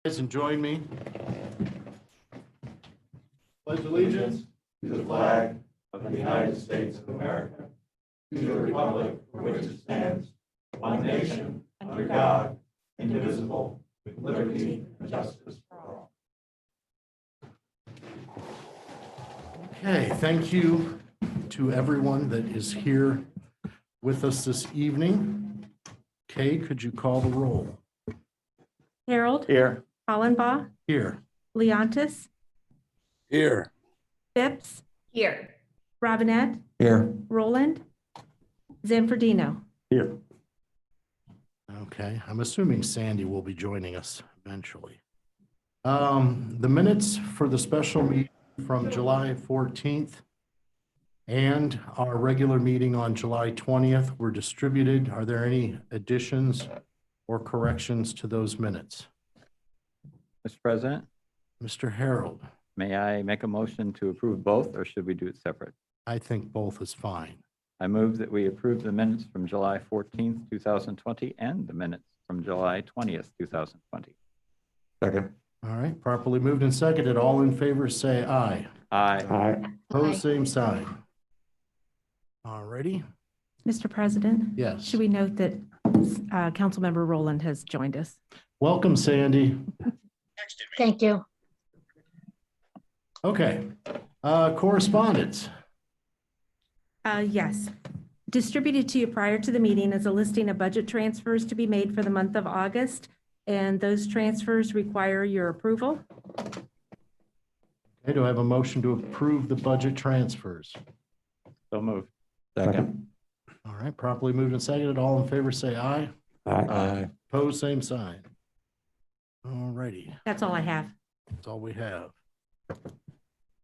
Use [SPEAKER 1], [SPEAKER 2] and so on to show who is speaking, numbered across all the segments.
[SPEAKER 1] Guys, and join me. Pledge allegiance
[SPEAKER 2] to the flag of the United States of America, to the republic for which it stands, one nation, under God, indivisible, with liberty and justice for all.
[SPEAKER 1] Okay, thank you to everyone that is here with us this evening. Kay, could you call the roll?
[SPEAKER 3] Harold,
[SPEAKER 2] Here.
[SPEAKER 3] Hollenbaugh,
[SPEAKER 1] Here.
[SPEAKER 3] Leontis,
[SPEAKER 2] Here.
[SPEAKER 3] Phipps,
[SPEAKER 4] Here.
[SPEAKER 3] Robinette,
[SPEAKER 2] Here.
[SPEAKER 3] Roland, Zanfordino.
[SPEAKER 2] Here.
[SPEAKER 1] Okay, I'm assuming Sandy will be joining us eventually. The minutes for the special meeting from July 14th and our regular meeting on July 20th were distributed. Are there any additions or corrections to those minutes?
[SPEAKER 5] Mr. President,
[SPEAKER 1] Mr. Harold,
[SPEAKER 5] may I make a motion to approve both, or should we do it separate?
[SPEAKER 1] I think both is fine.
[SPEAKER 5] I move that we approve the minutes from July 14th, 2020, and the minutes from July 20th, 2020.
[SPEAKER 2] Second.
[SPEAKER 1] All right, properly moved and seconded. All in favor, say aye.
[SPEAKER 5] Aye.
[SPEAKER 2] Aye.
[SPEAKER 1] Opposed, same sign. All righty.
[SPEAKER 3] Mr. President,
[SPEAKER 1] Yes.
[SPEAKER 3] should we note that Councilmember Roland has joined us?
[SPEAKER 1] Welcome, Sandy.
[SPEAKER 4] Thank you.
[SPEAKER 1] Okay, correspondence.
[SPEAKER 3] Yes. Distributed to you prior to the meeting is a listing of budget transfers to be made for the month of August, and those transfers require your approval.
[SPEAKER 1] Okay, do I have a motion to approve the budget transfers?
[SPEAKER 5] So moved.
[SPEAKER 2] Second.
[SPEAKER 1] All right, properly moved and seconded. All in favor, say aye.
[SPEAKER 2] Aye.
[SPEAKER 1] Opposed, same sign. All righty,
[SPEAKER 3] That's all I have.
[SPEAKER 1] that's all we have.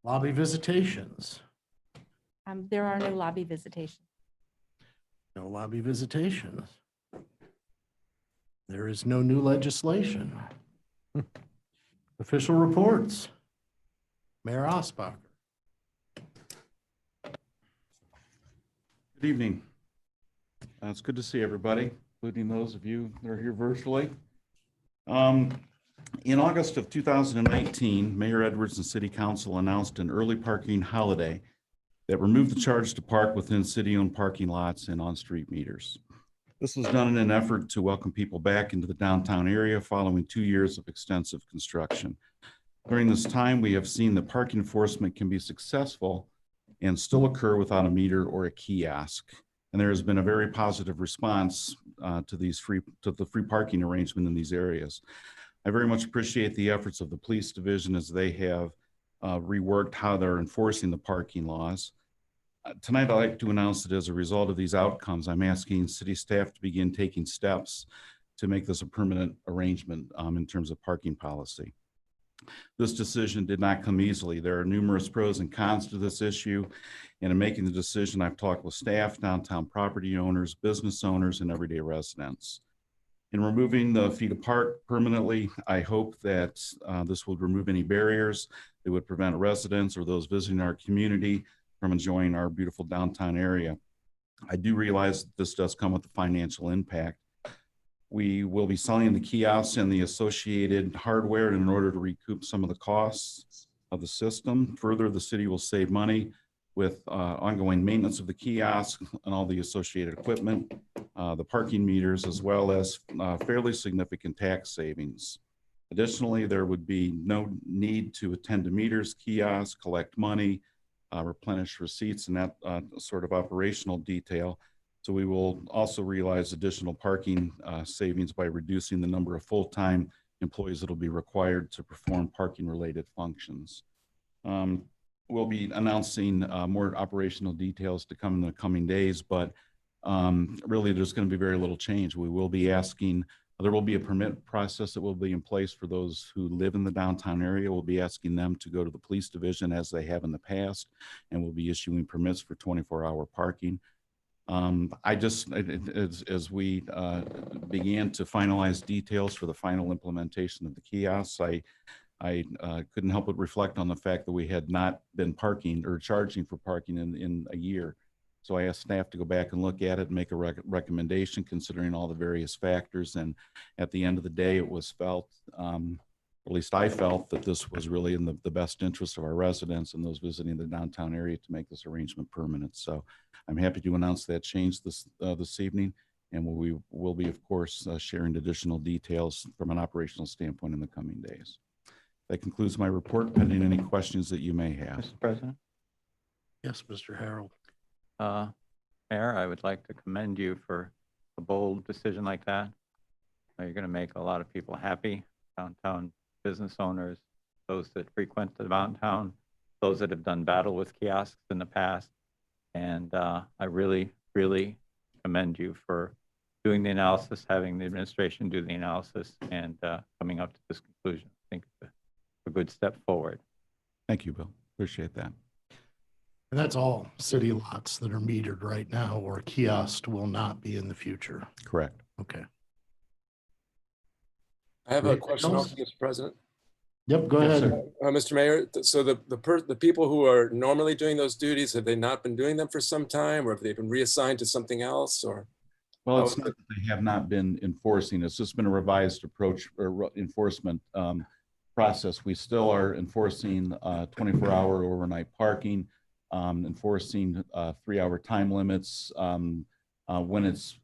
[SPEAKER 1] Lobby visitations.
[SPEAKER 3] There are no lobby visitations.
[SPEAKER 1] No lobby visitations. There is no new legislation. Official reports. Mayor Osbacher.
[SPEAKER 6] Good evening. It's good to see everybody, including those of you that are here virtually. In August of 2019, Mayor Edwards and City Council announced an early parking holiday that removed the charge to park within city-owned parking lots and on-street meters. This was done in an effort to welcome people back into the downtown area following 2 years of extensive construction. During this time, we have seen that parking enforcement can be successful and still occur without a meter or a kiosk. And there has been a very positive response to the free parking arrangement in these areas. I very much appreciate the efforts of the police division as they have reworked how they're enforcing the parking laws. Tonight, I'd like to announce that as a result of these outcomes, I'm asking city staff to begin taking steps to make this a permanent arrangement in terms of parking policy. This decision did not come easily. There are numerous pros and cons to this issue. And in making the decision, I've talked with staff, downtown property owners, business owners, and everyday residents. In removing the fee to park permanently, I hope that this would remove any barriers that would prevent residents or those visiting our community from enjoying our beautiful downtown area. I do realize that this does come with a financial impact. We will be selling the kiosks and the associated hardware in order to recoup some of the costs of the system. Further, the city will save money with ongoing maintenance of the kiosk and all the associated equipment, the parking meters, as well as fairly significant tax savings. Additionally, there would be no need to attend to meters, kiosks, collect money, replenish receipts, and that sort of operational detail. So we will also realize additional parking savings by reducing the number of full-time employees that will be required to perform parking-related functions. We'll be announcing more operational details to come in the coming days, but really there's going to be very little change. We will be asking, there will be a permit process that will be in place for those who live in the downtown area. We'll be asking them to go to the police division as they have in the past, and we'll be issuing permits for 24-hour parking. As we began to finalize details for the final implementation of the kiosks, I couldn't help but reflect on the fact that we had not been parking or charging for parking in a year. So I asked staff to go back and look at it and make a recommendation considering all the various factors. And at the end of the day, it was felt at least I felt that this was really in the best interest of our residents and those visiting the downtown area to make this arrangement permanent. So I'm happy to announce that change this evening, and we will be, of course, sharing additional details from an operational standpoint in the coming days. That concludes my report, pending any questions that you may have.
[SPEAKER 5] Mr. President?
[SPEAKER 1] Yes, Mr. Harold.
[SPEAKER 5] Mayor, I would like to commend you for a bold decision like that. You're going to make a lot of people happy, downtown business owners, those that frequent the downtown, those that have done battle with kiosks in the past. And I really, really commend you for doing the analysis, having the administration do the analysis, and coming up to this conclusion. I think it's a good step forward.
[SPEAKER 6] Thank you, Bill. Appreciate that.
[SPEAKER 1] And that's all city lots that are metered right now, or kiosk will not be in the future.
[SPEAKER 6] Correct.
[SPEAKER 1] Okay.
[SPEAKER 7] I have a
[SPEAKER 1] Anything
[SPEAKER 7] question
[SPEAKER 1] else?
[SPEAKER 7] also, Mr. President.
[SPEAKER 1] Yep, go
[SPEAKER 6] Yes,
[SPEAKER 1] ahead.
[SPEAKER 6] sir.
[SPEAKER 7] Mr. Mayor, so the people who are normally doing those duties, have they not been doing them for some time, or have they been reassigned to something else, or?
[SPEAKER 6] Well, it's not that they have not been enforcing. It's just been a revised approach or enforcement process. We still are enforcing 24-hour overnight parking, enforcing 3-hour time limits when it's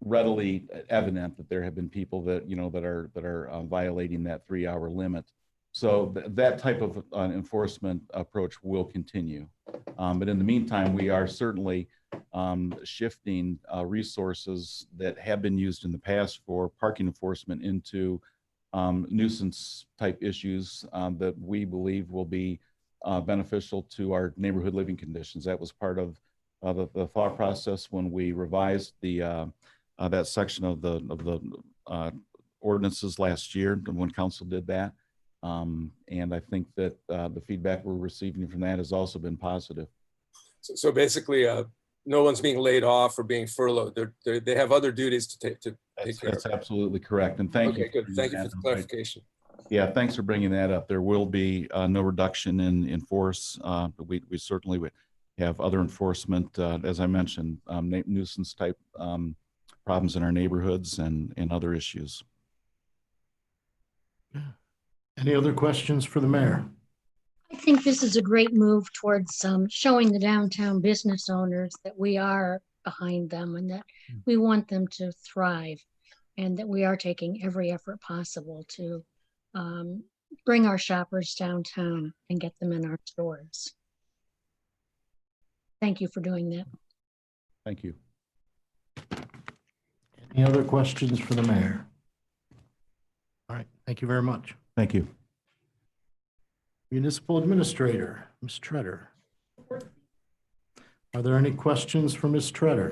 [SPEAKER 6] readily evident that there have been people that that are violating that 3-hour limit. So that type of enforcement approach will continue. But in the meantime, we are certainly shifting resources that have been used in the past for parking enforcement into nuisance type issues that we believe will be beneficial to our neighborhood living conditions. That was part of the thought process when we revised that section of the ordinances last year when council did that. And I think that the feedback we're receiving from that has also been positive.
[SPEAKER 7] So basically, no one's being laid off or being furloughed. They have other duties to take care of.
[SPEAKER 6] That's absolutely correct. And thank you.
[SPEAKER 7] Okay, good. Thank you for the clarification.
[SPEAKER 6] Yeah, thanks for bringing that up. There will be no reduction in force. But we certainly would have other enforcement, as I mentioned, nuisance type problems in our neighborhoods and other issues.
[SPEAKER 1] Any other questions for the mayor?
[SPEAKER 4] I think this is a great move towards showing the downtown business owners that we are behind them and that we want them to thrive, and that we are taking every effort possible to bring our shoppers downtown and get them in our stores. Thank you for doing that.
[SPEAKER 6] Thank you.
[SPEAKER 1] Any other questions for the mayor? All right, thank you very much.
[SPEAKER 6] Thank you.
[SPEAKER 1] Municipal Administrator, Ms. Treader. Are there any questions for Ms. Treader?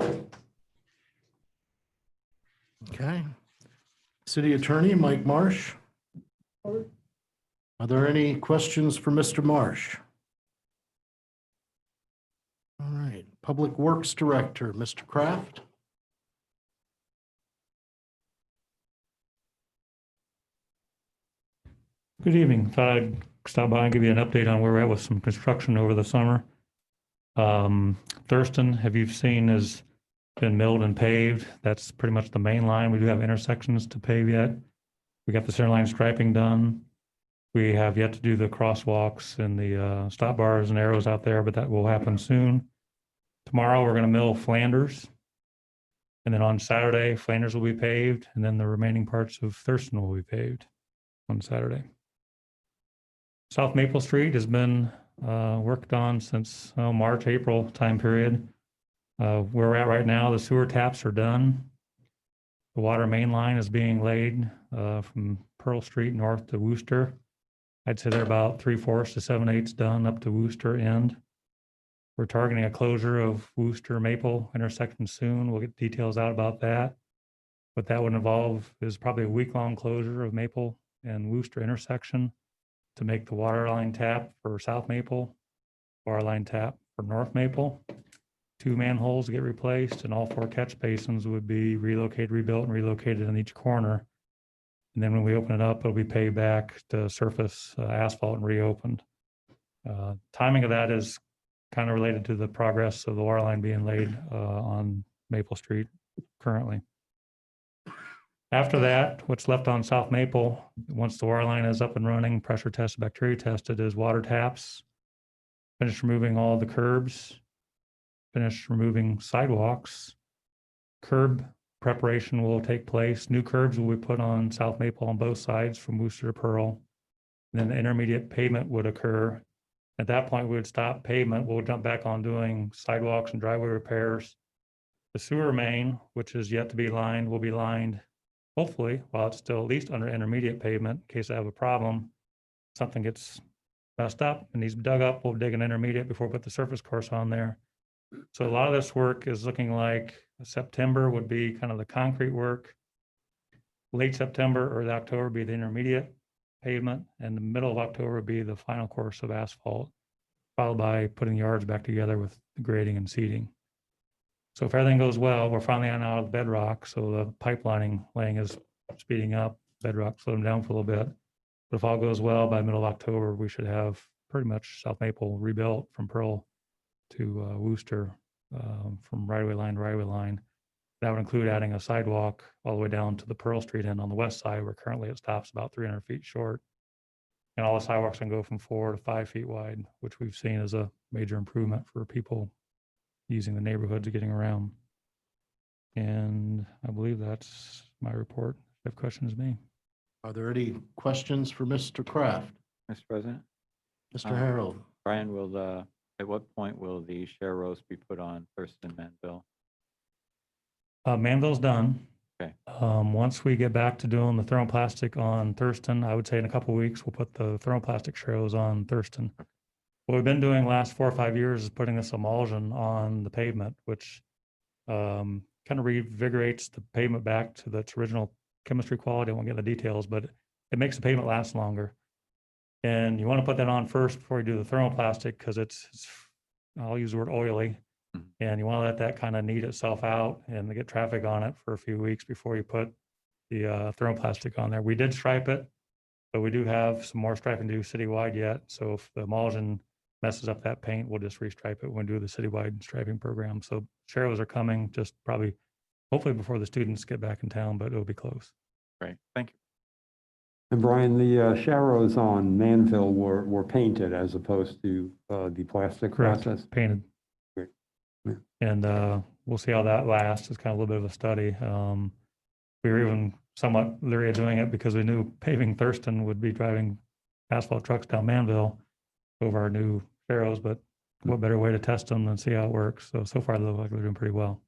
[SPEAKER 1] Okay. City Attorney, Mike Marsh. Are there any questions for Mr. Marsh? All right. Public Works Director, Mr. Kraft.
[SPEAKER 8] Good evening. Thought I'd stop by and give you an update on where we're at with some construction over the summer. Thurston, have you seen, has been milled and paved. That's pretty much the main line. We do have intersections to pave yet. We got the center line striping done. We have yet to do the crosswalks and the stop bars and arrows out there, but that will happen soon. Tomorrow, we're going to mill Flanders. And then on Saturday, Flanders will be paved, and then the remaining parts of Thurston will be paved on Saturday. South Maple Street has been worked on since March, April time period. Where we're at right now, the sewer taps are done. The water main line is being laid from Pearl Street north to Wooster. I'd say they're about 3/4 to 7/8 done up to Wooster end. We're targeting a closure of Wooster Maple intersection soon. We'll get details out about that. What that would involve is probably a week-long closure of Maple and Wooster intersection to make the water line tap for South Maple, water line tap for North Maple. 2 manholes get replaced, and all 4 catch basins would be relocated, rebuilt, and relocated in each corner. And then when we open it up, it'll be paved back to surface asphalt and reopened. Timing of that is kind of related to the progress of the water line being laid on Maple Street currently. After that, what's left on South Maple, once the water line is up and running, pressure tested, bacteria tested, is water taps. Finish removing all the curbs. Finish removing sidewalks. Curb preparation will take place. New curbs will be put on South Maple on both sides from Wooster to Pearl. And then the intermediate pavement would occur. At that point, we would stop pavement. We'll jump back on doing sidewalks and driveway repairs. The sewer main, which is yet to be lined, will be lined hopefully while it's still at least under intermediate pavement in case I have a problem. Something gets messed up and needs dug up, we'll dig an intermediate before we put the surface course on there. So a lot of this work is looking like September would be kind of the concrete work. Late September or October would be the intermediate pavement, and the middle of October would be the final course of asphalt, followed by putting the yards back together with the grading and seeding. So if everything goes well, we're finally on out of the bedrock, so the pipelining laying is speeding up, bedrock slowing down for a little bit. But if all goes well, by middle of October, we should have pretty much South Maple rebuilt from Pearl to Wooster, from right-of-way line to right-of-way line. That would include adding a sidewalk all the way down to the Pearl Street end on the west side, where currently it stops about 300 feet short. And all the sidewalks can go from 4 to 5 feet wide, which we've seen as a major improvement for people using the neighborhood to getting around. And I believe that's my report. If you have questions, me.
[SPEAKER 1] Are there any questions for Mr. Kraft?
[SPEAKER 5] Mr. President,
[SPEAKER 1] Mr. Harold?
[SPEAKER 5] Brian, at what point will the share roast be put on Thurston Manville?
[SPEAKER 8] Manville's done.
[SPEAKER 5] Okay.
[SPEAKER 8] Once we get back to doing the thermoplastic on Thurston, I would say in a couple of weeks, we'll put the thermoplastic sharrows on Thurston. What we've been doing the last 4 or 5 years is putting this emulsion on the pavement, which kind of revigorates the pavement back to its original chemistry quality. I won't get into the details, but it makes the pavement last longer. And you want to put that on first before you do the thermoplastic, because it's I'll use the word oily. And you want to let that kind of knead itself out and get traffic on it for a few weeks before you put the thermoplastic on there. We did stripe it, but we do have some more striping to do citywide yet. So if the emulsion messes up that paint, we'll just restripe it when we do the citywide striping program. So sharrows are coming, just probably, hopefully before the students get back in town, but it'll be close.
[SPEAKER 5] Great, thank you.
[SPEAKER 9] And Brian, the sharrows on Manville were painted as opposed to the plastic
[SPEAKER 8] Correct.
[SPEAKER 9] process?
[SPEAKER 8] Painted.
[SPEAKER 9] Great. Yeah.
[SPEAKER 8] And we'll see how that lasts. It's kind of a little bit of a study. We were even somewhat leery of doing it because we knew paving Thurston would be driving asphalt trucks down Manville over our new sharrows, but what better way to test them than see how it works? So far they look like they're doing pretty well.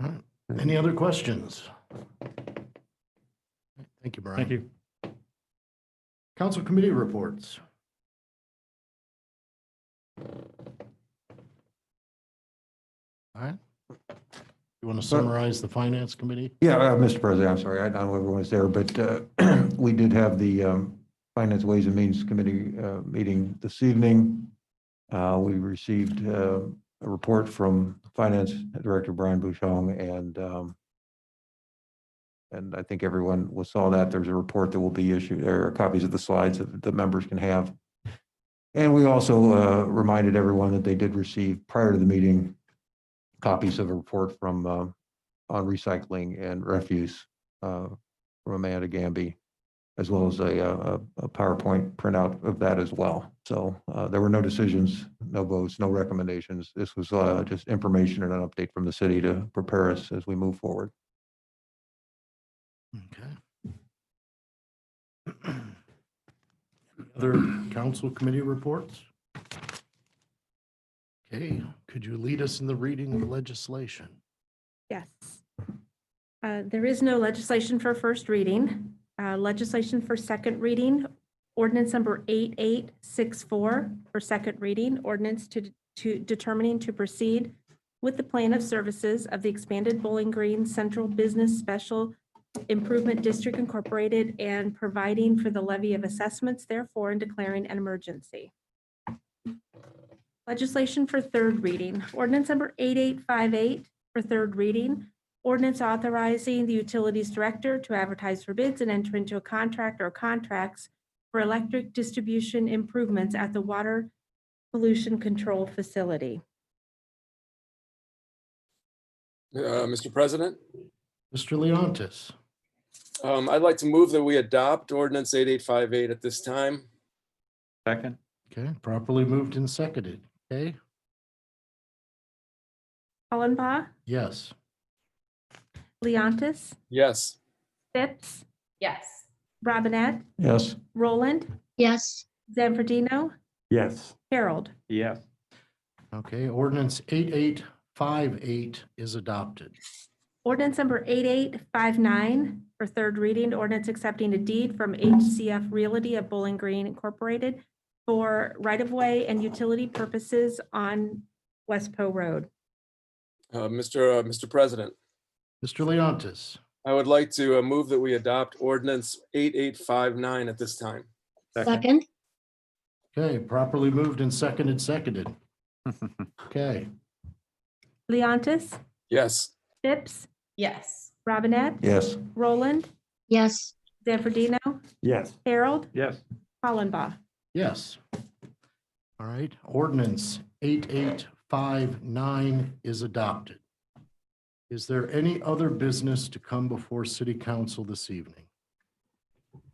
[SPEAKER 1] All right. Any other questions? Thank you, Brian.
[SPEAKER 8] Thank you.
[SPEAKER 1] Council committee reports. All right. You want to summarize the finance committee?
[SPEAKER 10] Yeah, Mr. President, I'm sorry, I don't know if everyone's there, but we did have the Finance Ways and Means Committee meeting this evening. We received a report from Finance Director Brian Bouchon, and I think everyone saw that. There's a report that will be issued. There are copies of the slides that the members can have. And we also reminded everyone that they did receive, prior to the meeting, copies of a report from on recycling and refuse from Amanda Gamby, as well as a PowerPoint printout of that as well. So there were no decisions, no votes, no recommendations. This was just information and an update from the city to prepare us as we move forward.
[SPEAKER 1] Okay. Other council committee reports? Okay, could you lead us in the reading of legislation?
[SPEAKER 3] Yes. There is no legislation for first reading. Legislation for second reading, ordinance number 8864 for second reading, ordinance to determining to proceed with the plan of services of the expanded Bowling Green Central Business Special Improvement District Incorporated and providing for the levy of assessments, therefore, and declaring an emergency. Legislation for third reading, ordinance number 8858 for third reading, ordinance authorizing the utilities director to advertise for bids and enter into a contract or contracts for electric distribution improvements at the water pollution control facility.
[SPEAKER 7] Mr. President,
[SPEAKER 1] Mr. Leontis.
[SPEAKER 7] I'd like to move that we adopt ordinance 8858 at this time.
[SPEAKER 5] Second?
[SPEAKER 1] Okay, properly moved and seconded. Okay,
[SPEAKER 3] Hollenbaugh,
[SPEAKER 1] yes.
[SPEAKER 3] Leontis,
[SPEAKER 7] Yes.
[SPEAKER 3] Phipps,
[SPEAKER 11] Yes.
[SPEAKER 3] Robinette,
[SPEAKER 10] Yes.
[SPEAKER 3] Roland,
[SPEAKER 4] yes,
[SPEAKER 3] Zanfordino,
[SPEAKER 9] yes,
[SPEAKER 3] Harold.
[SPEAKER 5] Yes.
[SPEAKER 1] Okay, ordinance 8858 is adopted.
[SPEAKER 3] Ordinance number 8859 for third reading, ordinance accepting a deed from HCF Realty of Bowling Green Incorporated for right-of-way and utility purposes on West Poe Road.
[SPEAKER 7] Mr. President,
[SPEAKER 1] Mr. Leontis.
[SPEAKER 7] I would like to move that we adopt ordinance 8859 at this time.
[SPEAKER 4] second,
[SPEAKER 1] Okay, properly moved and seconded. Okay,
[SPEAKER 3] Leontis,
[SPEAKER 7] Yes.
[SPEAKER 3] Phipps,
[SPEAKER 11] Yes.
[SPEAKER 3] Robinette,
[SPEAKER 10] Yes.
[SPEAKER 3] Roland,
[SPEAKER 4] yes,
[SPEAKER 3] Zanfordino,
[SPEAKER 9] yes,
[SPEAKER 3] Harold,
[SPEAKER 5] Yes.
[SPEAKER 3] Hollenbaugh.
[SPEAKER 1] yes. All right, ordinance 8859 is adopted. Is there any other business to come before city council this evening?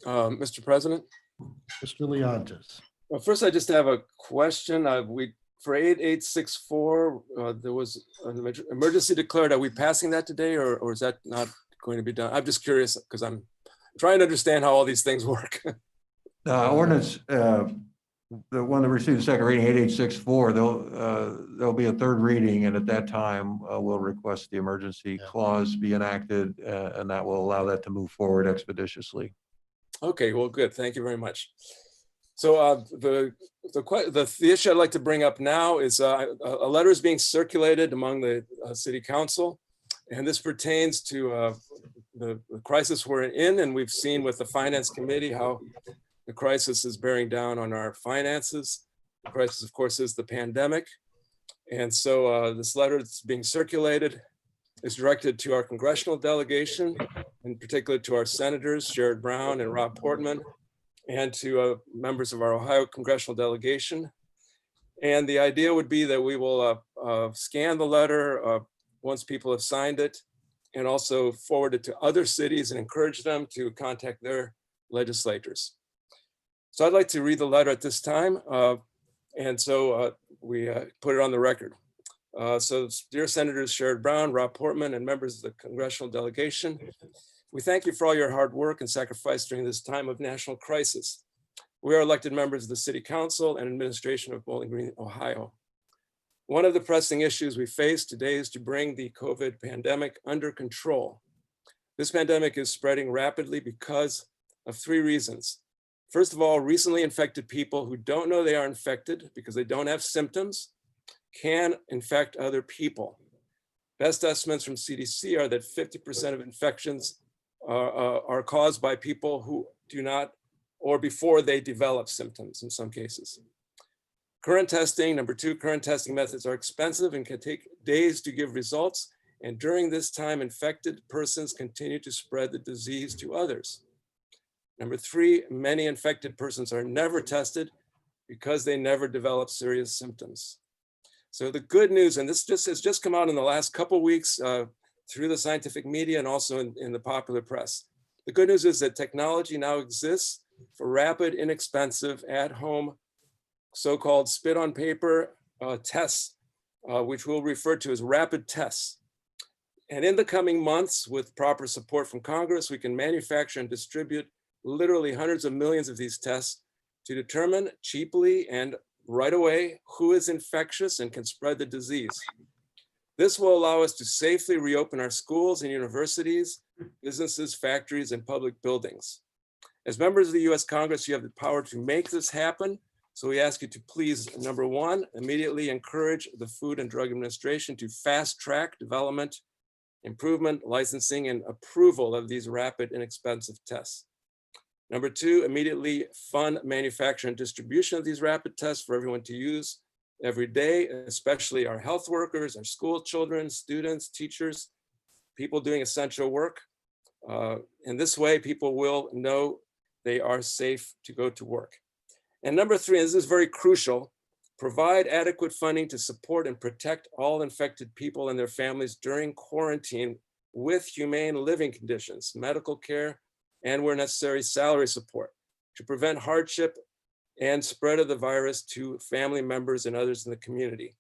[SPEAKER 7] Mr. President,
[SPEAKER 1] Mr. Leontis.
[SPEAKER 7] well, first I just have a question. For 8864, there was an emergency declared. Are we passing that today, or is that not going to be done? I'm just curious because I'm trying to understand how all these things work.
[SPEAKER 10] Ordinance, the one that received the second reading, 8864, there'll be a third reading, and at that time, we'll request the emergency clause be enacted, and that will allow that to move forward expeditiously.
[SPEAKER 7] Okay, well, good. Thank you very much. So the issue I'd like to bring up now is a letter is being circulated among the city council, and this pertains to the crisis we're in, and we've seen with the finance committee how the crisis is bearing down on our finances. The crisis, of course, is the pandemic. And so this letter that's being circulated is directed to our congressional delegation, in particular to our senators, Sherrod Brown and Rob Portman, and to members of our Ohio congressional delegation. And the idea would be that we will scan the letter once people have signed it, and also forward it to other cities and encourage them to contact their legislators. So I'd like to read the letter at this time. And so we put it on the record. So dear Senators Sherrod Brown, Rob Portman, and members of the congressional delegation, we thank you for all your hard work and sacrifice during this time of national crisis. We are elected members of the City Council and administration of Bowling Green, Ohio. One of the pressing issues we face today is to bring the COVID pandemic under control. This pandemic is spreading rapidly because of three reasons. First of all, recently infected people who don't know they are infected because they don't have symptoms can infect other people. Best estimates from CDC are that 50% of infections are caused by people who do not, or before they develop symptoms in some cases. Current testing, number two, current testing methods are expensive and can take days to give results. And during this time, infected persons continue to spread the disease to others. Number three, many infected persons are never tested because they never develop serious symptoms. So the good news, and this has just come out in the last couple of weeks through the scientific media and also in the popular press. The good news is that technology now exists for rapid, inexpensive, at-home, so-called spit on paper tests, which we'll refer to as rapid tests. And in the coming months, with proper support from Congress, we can manufacture and distribute literally hundreds of millions of these tests to determine cheaply and right away who is infectious and can spread the disease. This will allow us to safely reopen our schools and universities, businesses, factories, and public buildings. As members of the US Congress, you have the power to make this happen. So we ask you to please, number one, immediately encourage the Food and Drug Administration to fast track development, improvement, licensing, and approval of these rapid, inexpensive tests. Number two, immediately fund manufacture and distribution of these rapid tests for everyone to use every day, especially our health workers, our school children, students, teachers, people doing essential work. In this way, people will know they are safe to go to work. And number three, and this is very crucial, provide adequate funding to support and protect all infected people and their families during quarantine with humane living conditions, medical care, and where necessary, salary support to prevent hardship and spread of the virus to family members and others in the community.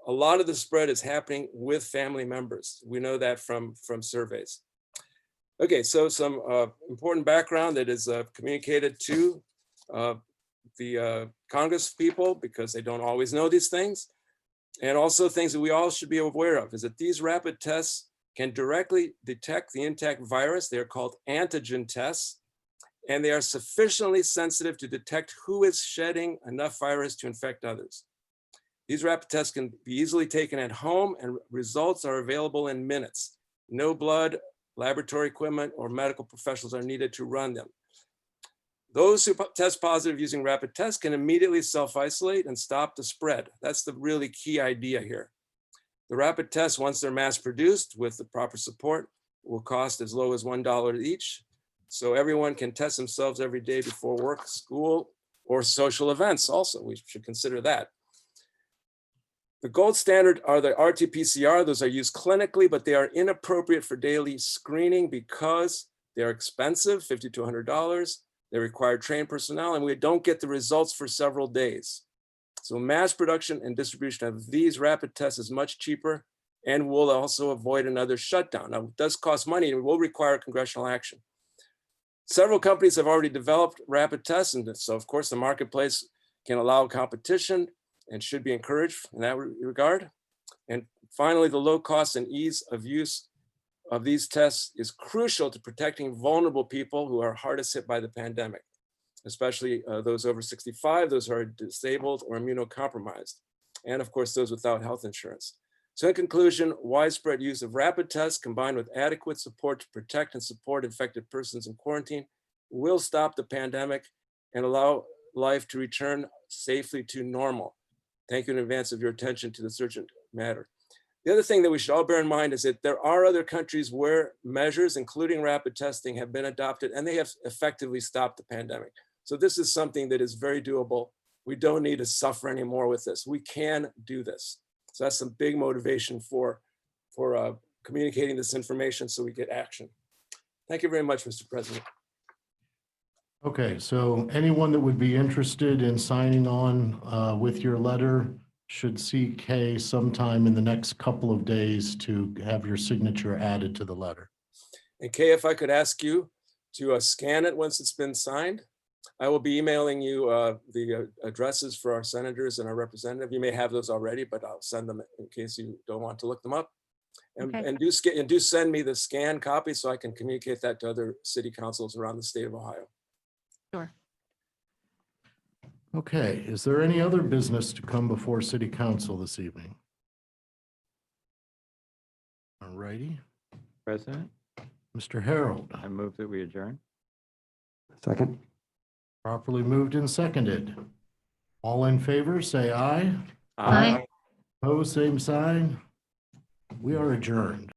[SPEAKER 7] A lot of the spread is happening with family members. We know that from surveys. Okay, so some important background that is communicated to the Congress people, because they don't always know these things. And also things that we all should be aware of is that these rapid tests can directly detect the intact virus. They are called antigen tests, and they are sufficiently sensitive to detect who is shedding enough virus to infect others. These rapid tests can be easily taken at home, and results are available in minutes. No blood, laboratory equipment, or medical professionals are needed to run them. Those who test positive using rapid tests can immediately self-isolate and stop the spread. That's the really key idea here. The rapid tests, once they're mass produced with the proper support, will cost as low as $1 each. So everyone can test themselves every day before work, school, or social events also. We should consider that. The gold standard are the RT-PCR. Those are used clinically, but they are inappropriate for daily screening because they are expensive, $50 to $100. They require trained personnel, and we don't get the results for several days. So mass production and distribution of these rapid tests is much cheaper and will also avoid another shutdown. Now, it does cost money and will require congressional action. Several companies have already developed rapid tests, and so of course the marketplace can allow competition and should be encouraged in that regard. And finally, the low cost and ease of use of these tests is crucial to protecting vulnerable people who are hardest hit by the pandemic, especially those over 65, those who are disabled or immunocompromised, and of course, those without health insurance. So in conclusion, widespread use of rapid tests combined with adequate support to protect and support infected persons in quarantine will stop the pandemic and allow life to return safely to normal. Thank you in advance of your attention to this urgent matter. The other thing that we should all bear in mind is that there are other countries where measures, including rapid testing, have been adopted, and they have effectively stopped the pandemic. So this is something that is very doable. We don't need to suffer anymore with this. We can do this. So that's some big motivation for communicating this information so we get action. Thank you very much, Mr. President.
[SPEAKER 1] Okay, so anyone that would be interested in signing on with your letter should see Kay sometime in the next couple of days to have your signature added to the letter.
[SPEAKER 7] And Kay, if I could ask you to scan it once it's been signed, I will be emailing you the addresses for our senators and our representative. You may have those already, but I'll send them in case you don't want to look them up. And,
[SPEAKER 3] Okay.
[SPEAKER 7] and do send me the scanned copy so I can communicate that to other city councils around the state of Ohio.
[SPEAKER 3] Sure.
[SPEAKER 1] Okay, is there any other business to come before City Council this evening? All righty,
[SPEAKER 5] President,
[SPEAKER 1] Mr. Harold,
[SPEAKER 5] I move that we adjourn.
[SPEAKER 9] Second?
[SPEAKER 1] properly moved and seconded. All in favor, say aye.
[SPEAKER 4] Aye.
[SPEAKER 1] Opposed, same sign. We are adjourned.